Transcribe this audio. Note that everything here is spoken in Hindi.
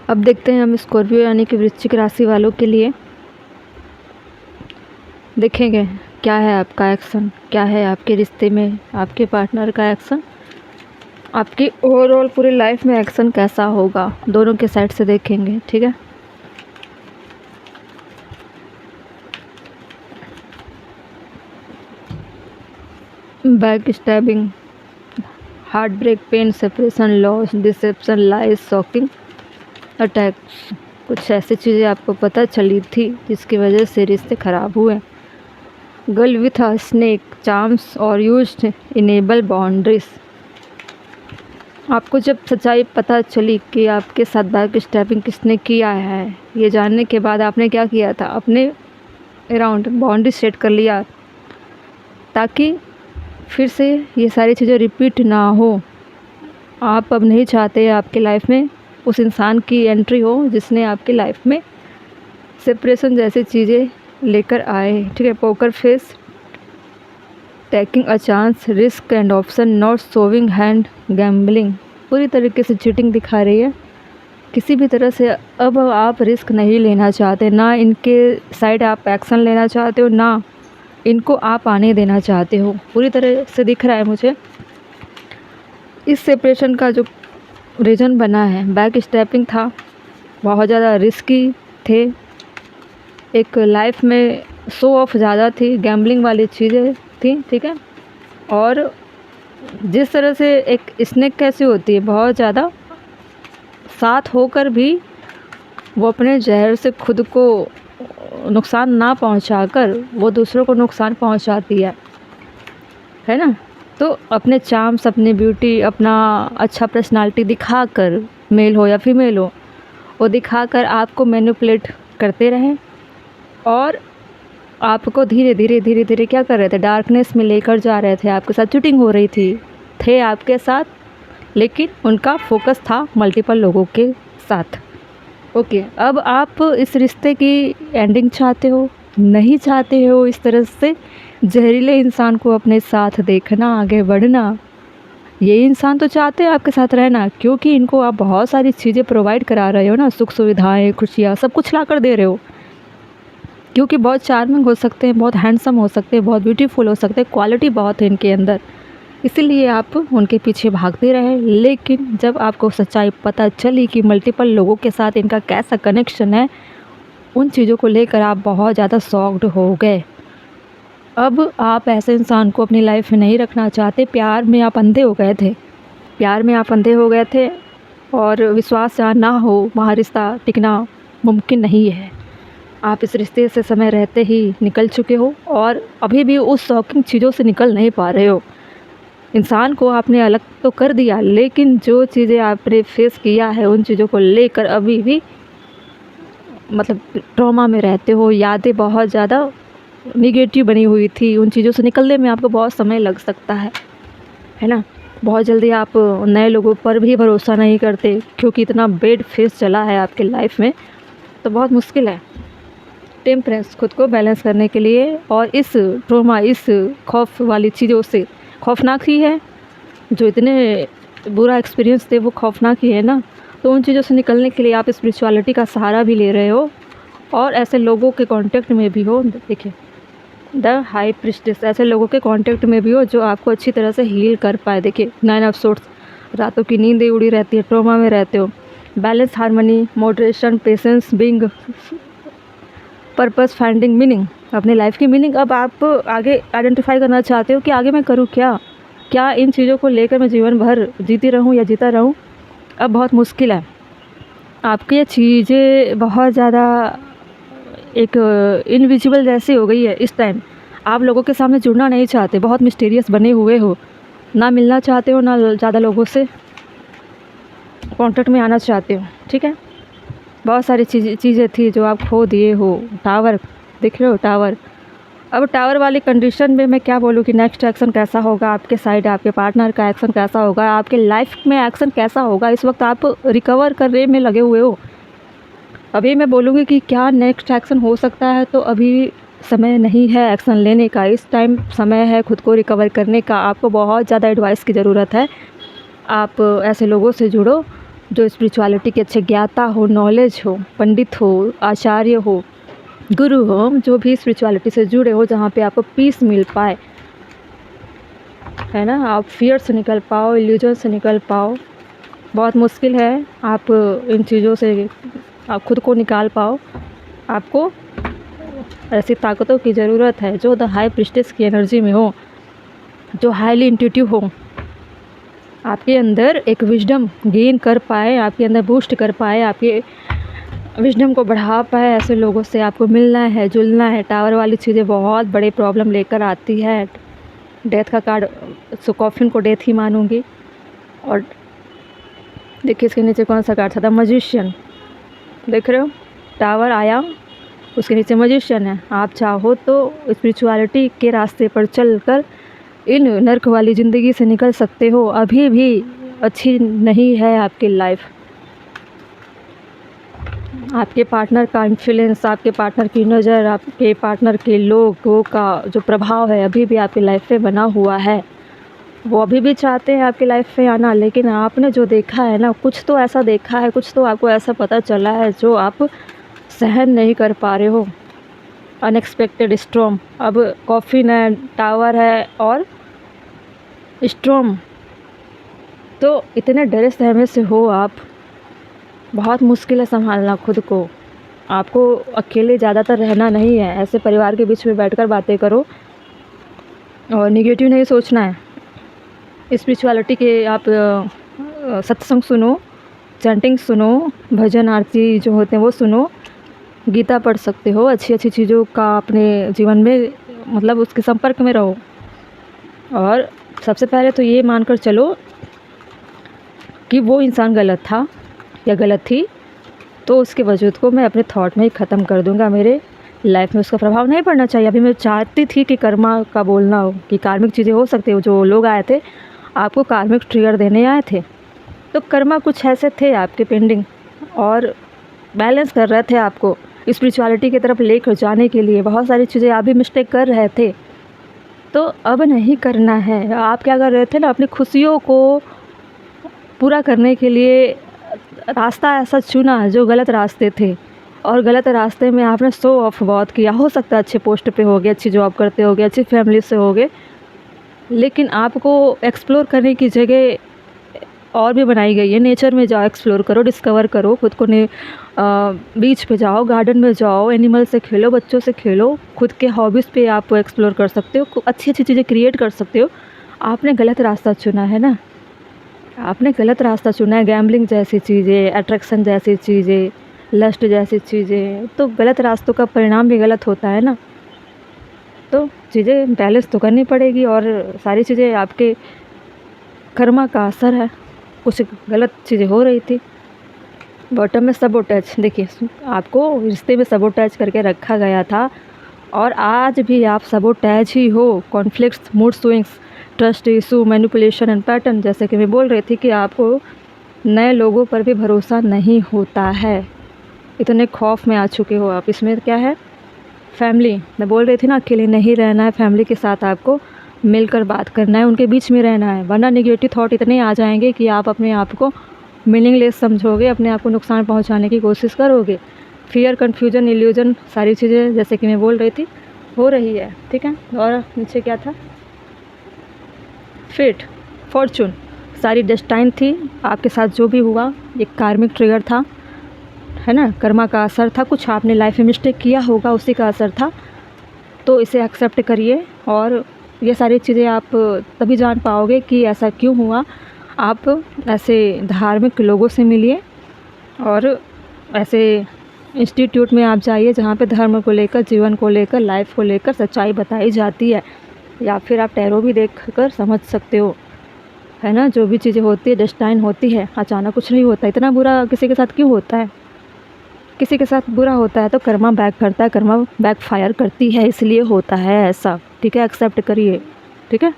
अब देखते हैं हम स्कॉर्पियो यानी कि वृश्चिक राशि वालों के लिए देखेंगे क्या है आपका एक्शन, क्या है आपके रिश्ते में आपके पार्टनर का एक्शन, आपकी ओवरऑल पूरी लाइफ में एक्शन कैसा होगा, दोनों के साइड से देखेंगे। ठीक है, backstabbing, heartbreak, pain, separation, loss, deception, lies, shocking, attacks. कुछ ऐसी चीज़ें आपको पता चली थी जिसकी वजह से रिश्ते ख़राब हुए। Girl with a snake, charms और यूज्ड इनेबल बाउंड्रीज। आपको जब सच्चाई पता चली कि आपके साथ बैक स्टैबिंग किसने किया है, ये जानने के बाद आपने क्या किया था, अपने अराउंड बाउंड्री सेट कर लिया ताकि फिर से ये सारी चीज़ें रिपीट ना हो। आप अब नहीं चाहते आपकी लाइफ में उस इंसान की एंट्री हो जिसने आपकी लाइफ में सेपरेशन जैसी चीज़ें लेकर आए। ठीक है, poker face, taking a chance, risk and option, not showing hand, gambling. पूरी तरीके से चीटिंग दिखा रही है। किसी भी तरह से अब आप रिस्क नहीं लेना चाहते, ना इनके साइड आप एक्शन लेना चाहते हो, ना इनको आप आने देना चाहते हो। पूरी तरह से दिख रहा है मुझे इस सेपरेशन का जो रीज़न बना है, बैक स्टेपिंग था, बहुत ज़्यादा रिस्की थे, एक लाइफ में शो ऑफ ज़्यादा थी, गैम्बलिंग वाली चीज़ें थी। ठीक है, और जिस तरह से एक स्नेक कैसी होती है, बहुत ज़्यादा साथ होकर भी वो अपने जहर से खुद को नुकसान ना पहुंचाकर वो दूसरों को नुकसान पहुंचाती है ना। तो अपने चार्म्स, अपनी ब्यूटी, अपना अच्छा पर्सनालिटी दिखाकर, मेल हो या फीमेल हो, वो दिखाकर आपको मैनिपुलेट करते रहें और आपको धीरे धीरे क्या कर रहे थे, डार्कनेस में लेकर जा रहे थे। आपके साथ चीटिंग हो रही थी, थे आपके साथ, लेकिन उनका फोकस था मल्टीपल लोगों के साथ। ओके, अब आप इस रिश्ते की एंडिंग चाहते हो, नहीं चाहते हो इस तरह से जहरीले इंसान को अपने साथ देखना, आगे बढ़ना। ये इंसान तो चाहते हैं आपके साथ रहना, क्योंकि इनको आप बहुत सारी चीज़ें प्रोवाइड करा रहे हो ना, सुख सुविधाएं, खुशियाँ, सब कुछ ला कर दे रहे हो। क्योंकि बहुत चार्मिंग हो सकते हैं, बहुत हैंडसम हो सकते हैं, बहुत ब्यूटीफुल हो सकते हैं, क्वालिटी बहुत है इनके अंदर, इसीलिए आप उनके पीछे भागते रहे। लेकिन जब आपको सच्चाई पता चली कि मल्टीपल लोगों के साथ इनका कैसा कनेक्शन है, उन चीज़ों को लेकर आप बहुत ज़्यादा शॉक्ड हो गए। अब आप ऐसे इंसान को अपनी लाइफ में नहीं रखना चाहते। प्यार में आप अंधे हो गए थे, प्यार में आप अंधे हो गए थे, और विश्वास जहाँ ना हो वहाँ रिश्ता टिकना मुमकिन नहीं है। आप इस रिश्ते से समय रहते ही निकल चुके हो और अभी भी उस शॉकिंग चीज़ों से निकल नहीं पा रहे हो। इंसान को आपने अलग तो कर दिया, लेकिन जो चीज़ें आपने फेस किया है उन चीज़ों को लेकर अभी भी मतलब ट्रॉमा में रहते हो। यादें बहुत ज़्यादा निगेटिव बनी हुई थी, उन चीज़ों से निकलने में आपको बहुत समय लग सकता है ना। बहुत जल्दी आप नए लोगों पर भी भरोसा नहीं करते, क्योंकि इतना बैड फेस चला है आपके लाइफ में, तो बहुत मुश्किल है। टेम्परेंस, खुद को बैलेंस करने के लिए, और इस ट्रॉमा, इस खौफ वाली चीज़ों से, खौफनाक ही है, जो इतने बुरा एक्सपीरियंस थे वो खौफनाक ही है ना। तो उन चीज़ों से निकलने के लिए आप स्पिरिचुअलिटी का सहारा भी ले रहे हो और ऐसे लोगों के कांटेक्ट में भी हो। देखिए, द हाई प्रिस्टेस, ऐसे लोगों के कांटेक्ट में भी हो जो आपको अच्छी तरह से हील कर पाए। देखिए, 9 ऑफ सोर्ड्स, रातों की नींदें उड़ी रहती है, ट्रॉमा में रहते हो। Balance, harmony, moderation, patience, being, purpose, finding meaning, अपनी लाइफ की मीनिंग। अब आप आगे आइडेंटिफाई करना चाहते हो कि आगे मैं करूँ क्या इन चीज़ों को लेकर मैं जीवन भर जीती रहूँ या जीता रहूँ। अब बहुत मुश्किल है, आपकी ये चीज़ें बहुत ज़्यादा एक इनविजिबल जैसी हो गई है। इस टाइम आप लोगों के सामने जुड़ना नहीं चाहते, बहुत मिस्टीरियस बने हुए हो, ना मिलना चाहते हो, ना ज़्यादा लोगों से कॉन्टेक्ट में आना चाहते हो। ठीक है, बहुत सारी चीज़ें थी जो आप खो दिए हो। टावर देख रहे हो, टावर। अब टावर वाली कंडीशन में मैं क्या बोलूँ कि नेक्स्ट एक्शन कैसा होगा आपके साइड, आपके पार्टनर का एक्शन कैसा होगा, आपके लाइफ में एक्शन कैसा होगा। इस वक्त आप रिकवर करने में लगे हुए हो। अभी मैं बोलूँगी कि क्या नेक्स्ट एक्शन हो सकता है, तो अभी समय नहीं है एक्शन लेने का। इस टाइम समय है खुद को रिकवर करने का। आपको बहुत ज़्यादा एडवाइस की ज़रूरत है। आप ऐसे लोगों से जुड़ो जो स्पिरिचुअलिटी के अच्छे ज्ञाता हो, नॉलेज हो, पंडित हो, आचार्य हो, गुरु हो, जो भी स्पिरिचुअलिटी से जुड़े हो, जहाँ पे आपको पीस मिल पाए, है ना। आप फियर से निकल पाओ, इल्यूजन से निकल पाओ। बहुत मुश्किल है आप इन चीज़ों से आप खुद को निकाल पाओ। आपको ऐसी ताकतों की ज़रूरत है जो द हाई प्रिस्टेस की एनर्जी में हो, जो हाईली इंट्यूटिव हो, आपके अंदर एक विजडम गेन कर पाए, आपके अंदर बूस्ट कर पाए, आपके विजडम को बढ़ा पाए। ऐसे लोगों से आपको मिलना है, जुलना है। टावर वाली चीज़ें बहुत बड़े प्रॉब्लम लेकर आती है। डेथ का कार्ड, सो कॉफिन को डेथ ही मानूंगी। और देखिए इसके नीचे कौन सा कार्ड था, द मैजिशियन। देख रहे हो, टावर आया, उसके नीचे मैजिशियन है। आप चाहो तो स्पिरिचुअलिटी के रास्ते पर चलकर इन नर्क वाली ज़िंदगी से निकल सकते हो। अभी भी अच्छी नहीं है आपकी लाइफ। आपके पार्टनर का इन्फ्लुएंस, आपके पार्टनर की नज़र, आपके पार्टनर के लोगों का जो प्रभाव है अभी भी आपकी लाइफ पे बना हुआ है। वो अभी भी चाहते हैं आपकी लाइफ में आना, लेकिन आपने जो देखा है ना, कुछ तो ऐसा देखा है, कुछ तो आपको ऐसा पता चला है जो आप सहन नहीं कर पा रहे हो। अनएक्सपेक्टेड स्टॉर्म, अब कॉफिन है, टावर है और स्टॉर्म, तो इतने डरे सहमे से हो आप। बहुत मुश्किल है संभालना खुद को। आपको अकेले ज़्यादातर रहना नहीं है, ऐसे परिवार के बीच में बैठकर बातें करो और निगेटिव नहीं सोचना है। स्पिरिचुअलिटी के आप सत्संग सुनो, चैंटिंग सुनो, भजन आरती जो होते हैं वो सुनो, गीता पढ़ सकते हो। अच्छी अच्छी चीज़ों का अपने जीवन में मतलब उसके संपर्क में रहो। और सबसे पहले तो ये मानकर चलो कि वो इंसान गलत था या गलत थी, तो उसके वजूद को मैं अपने थॉट में ही ख़त्म कर दूंगा। मेरे लाइफ में उसका प्रभाव नहीं पड़ना चाहिए। अभी मैं चाहती थी कि कर्मा का बोलना हो, कि कार्मिक चीज़ें हो सकती हो। जो लोग आए थे आपको कार्मिक ट्रिगर देने आए थे, तो कर्मा कुछ ऐसे थे आपके पेंडिंग और बैलेंस कर रहे थे आपको स्पिरिचुअलिटी की तरफ लेकर जाने के लिए। बहुत सारी चीज़ें आप भी मिस्टेक कर रहे थे, तो अब नहीं करना है। आप क्या कर रहे थे ना, अपनी खुशियों को पूरा करने के लिए रास्ता ऐसा चुना जो गलत रास्ते थे, और गलत रास्ते में आपने शो ऑफ बहुत किया। हो सकता है अच्छे पोस्ट पे होगे, अच्छी जॉब करते होगे, अच्छी फैमिली से होगे, लेकिन आपको एक्सप्लोर करने की जगह और भी बनाई गई है। नेचर में जाओ, एक्सप्लोर करो, डिस्कवर करो खुद को। बीच पे जाओ, गार्डन में जाओ, एनिमल से खेलो, बच्चों से खेलो। खुद के हॉबीज़ पे आप एक्सप्लोर कर सकते हो, अच्छी अच्छी चीज़ें क्रिएट कर सकते हो। आपने गलत रास्ता चुना है ना, आपने गलत रास्ता चुना है। गैम्बलिंग जैसी चीज़ें, अट्रैक्शन जैसी चीज़ें, लस्ट जैसी चीज़ें, तो गलत रास्तों का परिणाम भी गलत होता है ना। तो चीज़ें बैलेंस तो करनी पड़ेगी, और सारी चीज़ें आपके कर्मा का असर है। कुछ गलत चीज़ें हो रही थी। बॉटम में सबोटैच, देखिए आपको रिश्ते में सबोटैच करके रखा गया था, और आज भी आप सबोटैच ही हो। Conflicts, mood swings, trust issue, manipulation and pattern, जैसे कि मैं बोल रही थी कि आपको नए लोगों पर भी भरोसा नहीं होता है। इतने खौफ में आ चुके हो आप। इसमें क्या है, फैमिली, मैं बोल रही थी ना, अकेले नहीं रहना है। फैमिली के साथ आपको मिलकर बात करना है, उनके बीच में रहना है, वरना निगेटिव थॉट इतने आ जाएंगे कि आप अपने आप को मीनिंगलेस समझोगे, अपने आप को नुकसान पहुंचाने की कोशिश करोगे। फियर, कन्फ्यूजन, इल्यूजन, सारी चीज़ें जैसे कि मैं बोल रही थी हो रही है, ठीक है। और नीचे क्या था, फेट, फॉर्चून, सारी डेस्टाइन थी। आपके साथ जो भी हुआ ये कार्मिक ट्रिगर था, है ना, कर्मा का असर था। कुछ आपने लाइफ में मिस्टेक किया होगा, उसी का असर था। तो इसे एक्सेप्ट करिए, और ये सारी चीज़ें आप तभी जान पाओगे कि ऐसा क्यों हुआ। आप ऐसे धार्मिक लोगों से मिलिए, और ऐसे इंस्टीट्यूट में आप जाइए जहाँ पे धर्म को लेकर, जीवन को लेकर, लाइफ को लेकर सच्चाई बताई जाती है। या फिर आप टैरो भी देख कर समझ सकते हो, है ना। जो भी चीज़ें होती है डेस्टाइन होती है, अचानक कुछ नहीं होता। इतना बुरा किसी के साथ क्यों होता है? किसी के साथ बुरा होता है तो कर्मा बैक करता है, कर्मा बैक फायर करती है, इसलिए होता है ऐसा, ठीक है। एक्सेप्ट करिए, ठीक है।